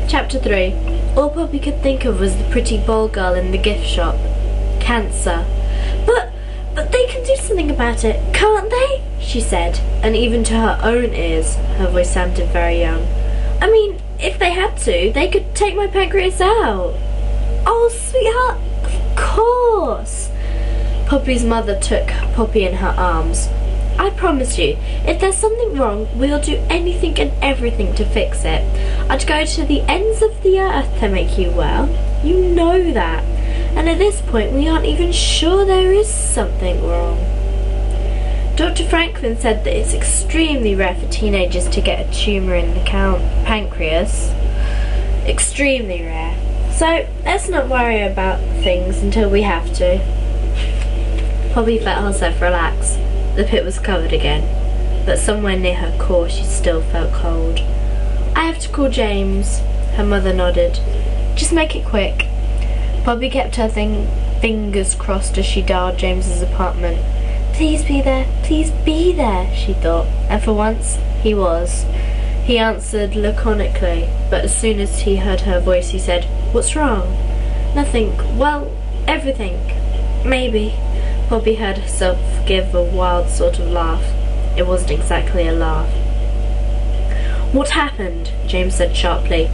Chapter 3. All Poppy could think of was the pretty bald girl in the gift shop. Cancer. But they can do something about it, can't they? She said, and even to her own ears, her voice sounded very young. I mean, if they had to, they could take my pancreas out. Oh, sweetheart, of course. Poppy's mother took Poppy in her arms. I promise you, if there's something wrong, we'll do anything and everything to fix it. I'd go to the ends of the earth to make you well. You know that. And at this point, we aren't even sure there is something wrong. Dr. Franklin said that it's extremely rare for teenagers to get a tumour in the pancreas. Extremely rare. So, let's not worry about things until we have to. Poppy felt herself relax. The pit was covered again, but somewhere near her core she still felt cold. I have to call James. Her mother nodded. Just make it quick. Poppy kept her fingers crossed as she dialed James's apartment. Please be there, she thought, and for once, he was. He answered laconically, but as soon as he heard her voice he said, What's wrong? Nothing. Well, everything. Maybe. Poppy heard herself give a wild sort of laugh. It wasn't exactly a laugh. What happened? James said sharply.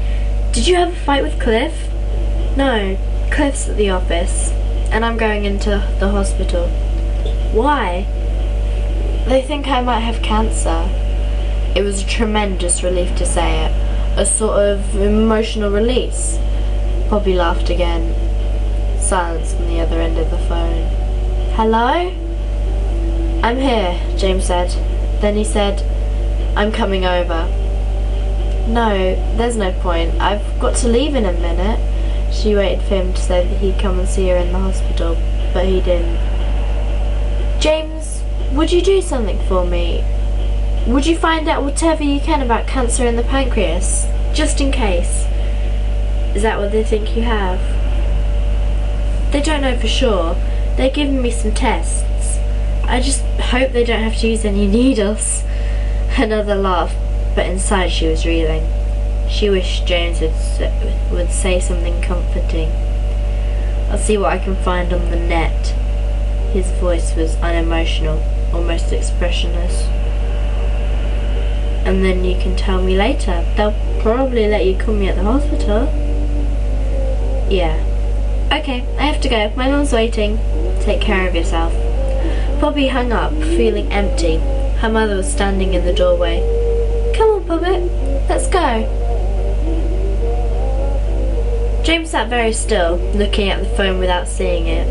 Did you have a fight with Cliff? No, Cliff's at the office, and I'm going into the hospital. Why? They think I might have cancer. It was a tremendous relief to say it, a sort of emotional release. Poppy laughed again. Silence on the other end of the phone. Hello? I'm here, James said. Then he said, I'm coming over. No, there's no point. I've got to leave in a minute. She waited for him to say that he'd come and see her in the hospital, but he didn't. James, would you do something for me? Would you find out whatever you can about cancer in the pancreas? Just in case. Is that what they think you have? They don't know for sure. They're giving me some tests. I just hope they don't have to use any needles. Another laugh, but inside she was reeling. She wished James would say something comforting. I'll see what I can find on the net. His voice was unemotional, almost expressionless. And then you can tell me later. They'll probably let you call me at the hospital. Yeah. Okay, I have to go. My mum's waiting. Take care of yourself. Poppy hung up, feeling empty. Her mother was standing in the doorway. Come on, Poppy. Let's go. James sat very still, looking at the phone without seeing it.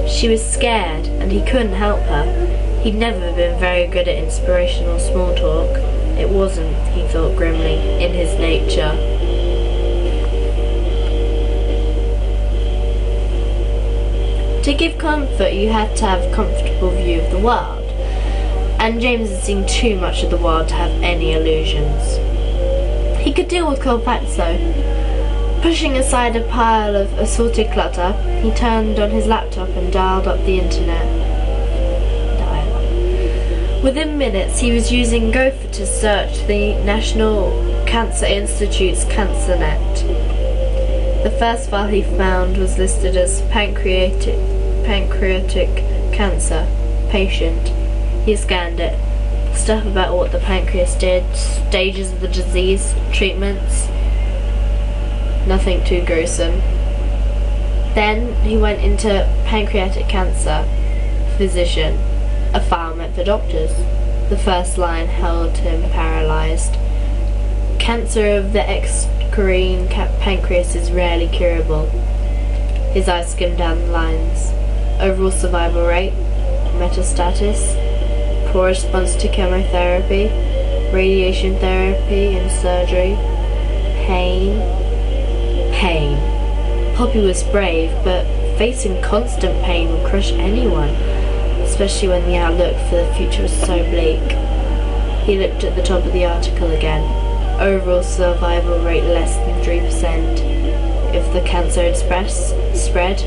She was scared, and he couldn't help her. He'd never been very good at inspirational small talk. It wasn't, he thought grimly, in his nature. To give comfort, you had to have a comfortable view of the world, and James had seen too much of the world to have any illusions. He could deal with cold facts, though. Pushing aside a pile of assorted clutter, he turned on his laptop and dialed up the internet. Within minutes, he was using Gopher to search the National Cancer Institute's CancerNet. The first file he found was listed as pancreatic cancer patient. He scanned it. Stuff about what the pancreas did, stages of the disease, treatments. Nothing too gruesome. Then he went into pancreatic cancer, physician. A file meant for doctors. The first line held him paralysed. Cancer of the exocrine pancreas is rarely curable. His eyes skimmed down the lines. Overall survival rate, metastasis, poor response to chemotherapy, radiation therapy and surgery, pain. Poppy was brave, but facing constant pain would crush anyone, especially when the outlook for the future was so bleak. He looked at the top of the article again. Overall survival rate less than 3%. If the cancer had spread,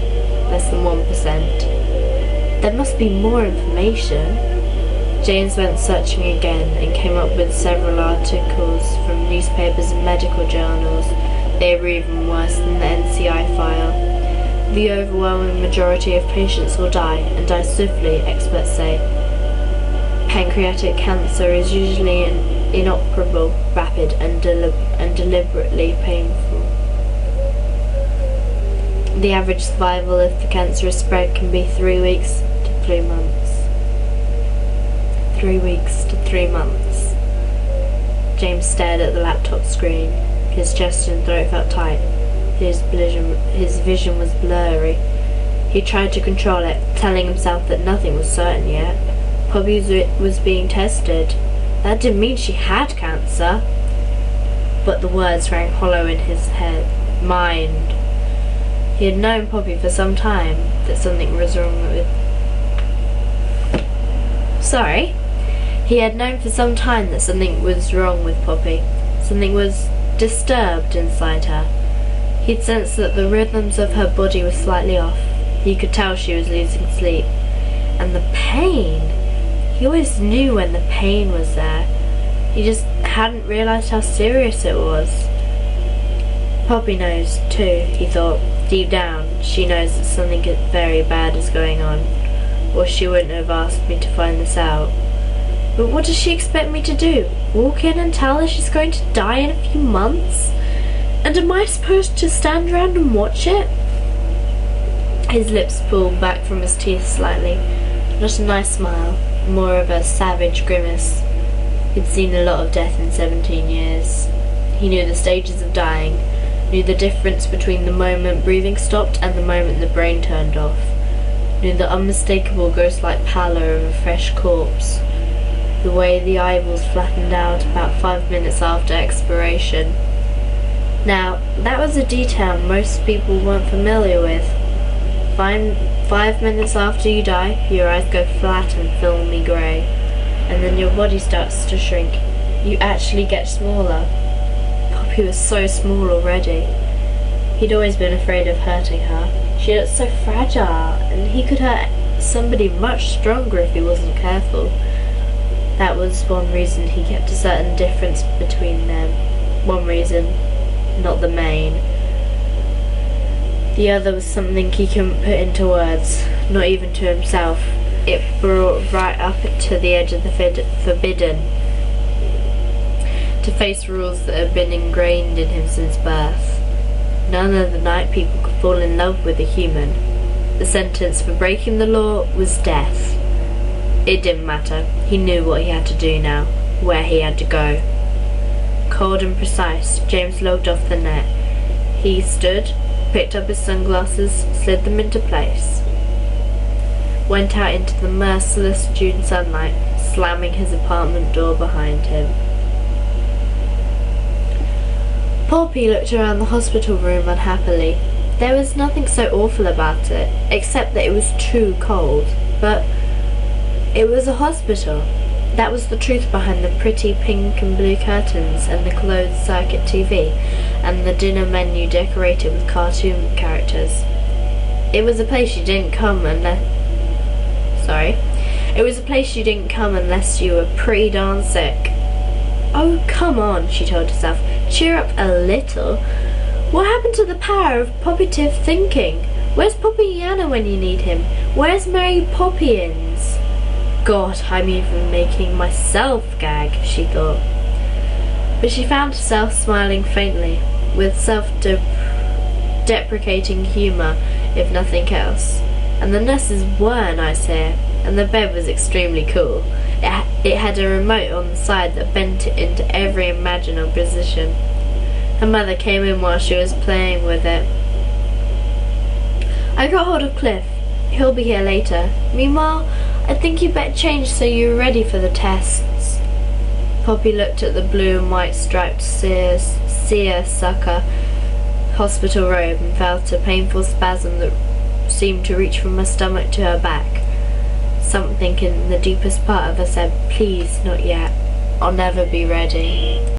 less than 1%. There must be more information. James went searching again and came up with several articles from newspapers and medical journals. They were even worse than the NCI file. The overwhelming majority of patients will die, and die swiftly, experts say. Pancreatic cancer is usually inoperable, rapid, and deliberately painful. The average survival if the cancer is spread can be 3 weeks to 3 months. 3 weeks to 3 months. James stared at the laptop screen. His chest and throat felt tight. His vision was blurry. He tried to control it, telling himself that nothing was certain yet. Poppy was being tested. That didn't mean she had cancer. But the words rang hollow in his mind. He had known Poppy for some time that something was wrong with... He had known for some time that something was wrong with Poppy. Something was disturbed inside her. He'd sensed that the rhythms of her body were slightly off. He could tell she was losing sleep. And the pain! He always knew when the pain was there. He just hadn't realised how serious it was. Poppy knows, too, he thought. Deep down, she knows that something very bad is going on, or she wouldn't have asked me to find this out. But what does she expect me to do? Walk in and tell her she's going to die in a few months? And am I supposed to stand around and watch it? His lips pulled back from his teeth slightly. Not a nice smile, more of a savage grimace. He'd seen a lot of death in 17 years. He knew the stages of dying, knew the difference between the moment breathing stopped and the moment the brain turned off, knew the unmistakable ghost-like pallor of a fresh corpse, the way the eyeballs flattened out about 5 minutes after expiration. Now, that was a detail most people weren't familiar with. 5 minutes after you die, your eyes go flat and filmy grey, and then your body starts to shrink. You actually get smaller. Poppy was so small already. He'd always been afraid of hurting her. She looked so fragile, and he could hurt somebody much stronger if he wasn't careful. That was one reason he kept a certain difference between them. One reason, not the main. The other was something he couldn't put into words, not even to himself. It brought right up to the edge of the forbidden. To face rules that had been ingrained in him since birth. None of the night people could fall in love with a human. The sentence for breaking the law was death. It didn't matter. He knew what he had to do now, where he had to go. Cold and precise, James logged off the net. He stood, picked up his sunglasses, slid them into place. Went out into the merciless June sunlight, slamming his apartment door behind him. Poppy looked around the hospital room unhappily. There was nothing so awful about it, except that it was too cold. But it was a hospital. That was the truth behind the pretty pink and blue curtains and the closed-circuit TV and the dinner menu decorated with cartoon characters. It was a place you didn't come unless... It was a place you didn't come unless you were pretty darn sick. Oh, come on, she told herself. Cheer up a little. What happened to the power of positive thinking? Where's Poppyana when you need him? Where's Mary Poppins? God, I'm even making myself gag, she thought. But she found herself smiling faintly, with self-deprecating humour, if nothing else. And the nurses were nice here, and the bed was extremely cool. It had a remote on the side that bent it into every imaginable position. Her mother came in while she was playing with it. I got hold of Cliff. He'll be here later. Meanwhile, I think you'd better change so you're ready for the tests. Poppy looked at the blue and white striped seersucker hospital robe and felt a painful spasm that seemed to reach from her stomach to her back. Something in the deepest part of her said, please, not yet. I'll never be ready.